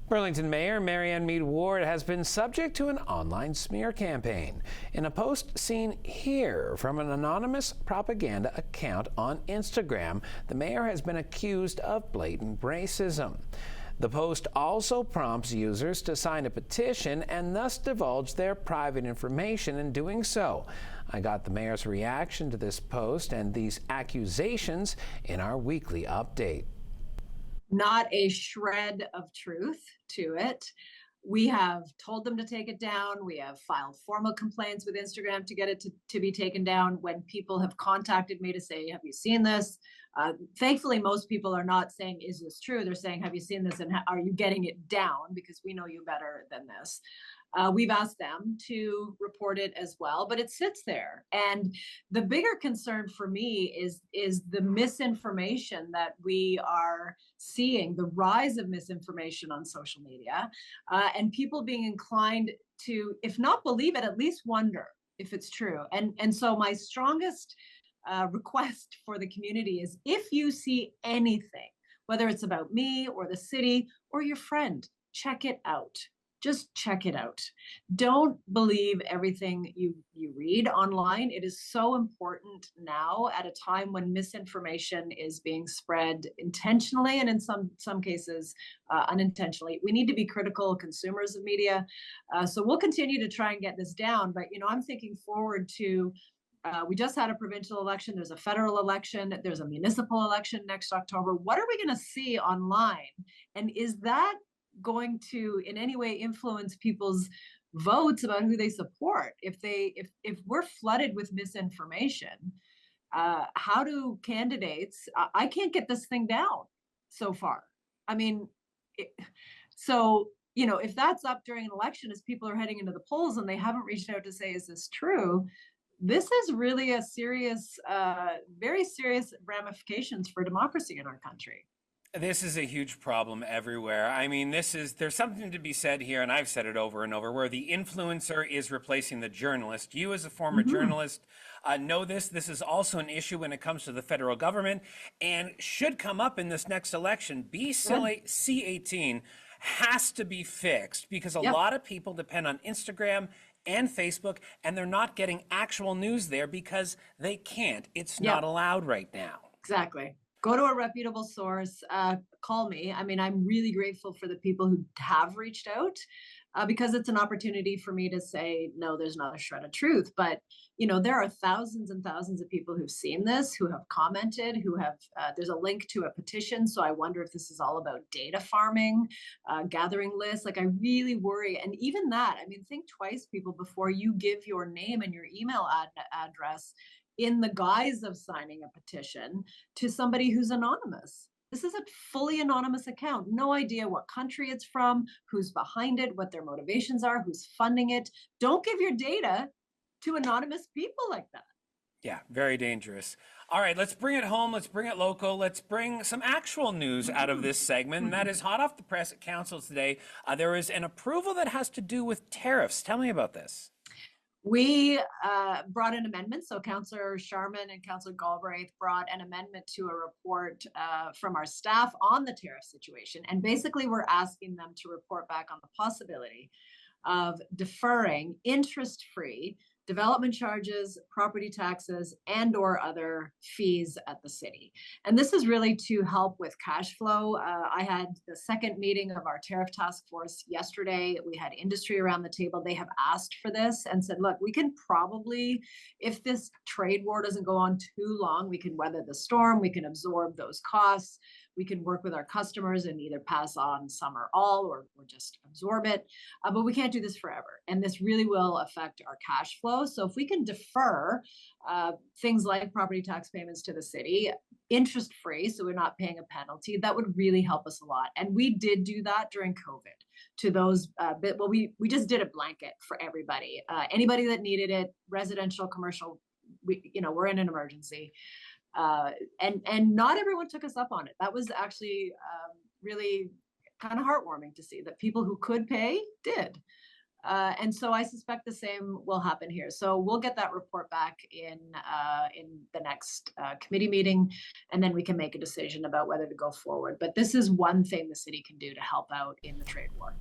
Burlington Mayor Marianne Meed Ward has been subject to an online smear campaign. In a post seen here from an anonymous propaganda account on Instagram, the mayor has been accused of blatant racism. The post also prompts users to sign a petition and thus divulge their private information in doing so. I got the mayor's reaction to this post and these accusations in our weekly update. Not a shred of truth to it. We have told them to take it down. We have filed formal complaints with Instagram to get it to be taken down. When people have contacted me to say, have you seen this? Thankfully, most people are not saying, is this true? They're saying, have you seen this and are you getting it down? Because we know you better than this. We've asked them to report it as well, but it sits there. And the bigger concern for me is the misinformation that we are seeing, the rise of misinformation on social media, and people being inclined to, if not believe it, at least wonder if it's true. And so my strongest request for the community is, if you see anything, whether it's about me or the city or your friend, check it out. Just check it out. Don't believe everything you read online. It is so important now at a time when misinformation is being spread intentionally and in some cases unintentionally. We need to be critical consumers of media. So we'll continue to try and get this down. But I'm thinking forward to we just had a provincial election. There's a federal election. There's a municipal election next October. What are we going to see online? And is that going to in any way influence people's votes about who they support? If we're flooded with misinformation, how do candidates? I can't get this thing down so far. I mean, if that's up during an election as people are heading into the polls and they haven't reached out to say, is this true? This is really a serious, very serious ramifications for democracy in our country. This is a huge problem everywhere. I mean, there's something to be said here, and I've said it over and over, where the influencer is replacing the journalist. You as a former journalist know this. This is also an issue when it comes to the federal government and should come up in this next election. C18 has to be fixed because a lot of people depend on Instagram and Facebook, and they're not getting actual news there because they can't. It's not allowed right now. Exactly. Go to a reputable source, call me. I mean, I'm really grateful for the people who have reached out because it's an opportunity for me to say, no, there's not a shred of truth. But, there are thousands and thousands of people who've seen this, who have commented, who have, there's a link to a petition. So I wonder if this is all about data farming, gathering lists. Like, I really worry. And even that, I mean, think twice, people, before you give your name and your email address in the guise of signing a petition to somebody who's anonymous. This is a fully anonymous account. No idea what country it's from, who's behind it, what their motivations are, who's funding it. Don't give your data to anonymous people like that. Yeah, very dangerous. All right, let's bring it home. Let's bring it local. Let's bring some actual news out of this segment, and that is hot off the press at Council today. There is an approval that has to do with tariffs. Tell me about this. We brought an amendment. So Councillor Sharman and Councillor Galbraith brought an amendment to a report from our staff on the tariff situation. And basically, we're asking them to report back on the possibility of deferring interest-free development charges, property taxes, and/or other fees at the city. And this is really to help with cash flow. I had the second meeting of our tariff task force yesterday. We had industry around the table. They have asked for this and said, look, we can probably, if this trade war doesn't go on too long, we can weather the storm, we can absorb those costs. We can work with our customers and either pass on some or all or just absorb it. But we can't do this forever. And this really will affect our cash flow. So if we can defer things like property tax payments to the city, interest-free, so we're not paying a penalty, that would really help us a lot. And we did do that during COVID to those, we just did a blanket for everybody. Anybody that needed it, residential, commercial, we're in an emergency. And not everyone took us up on it. That was actually really kind of heartwarming to see that people who could pay did. And so I suspect the same will happen here. So we'll get that report back in the next committee meeting, and then we can make a decision about whether to go forward. But this is one thing the city can do to help out in the trade war.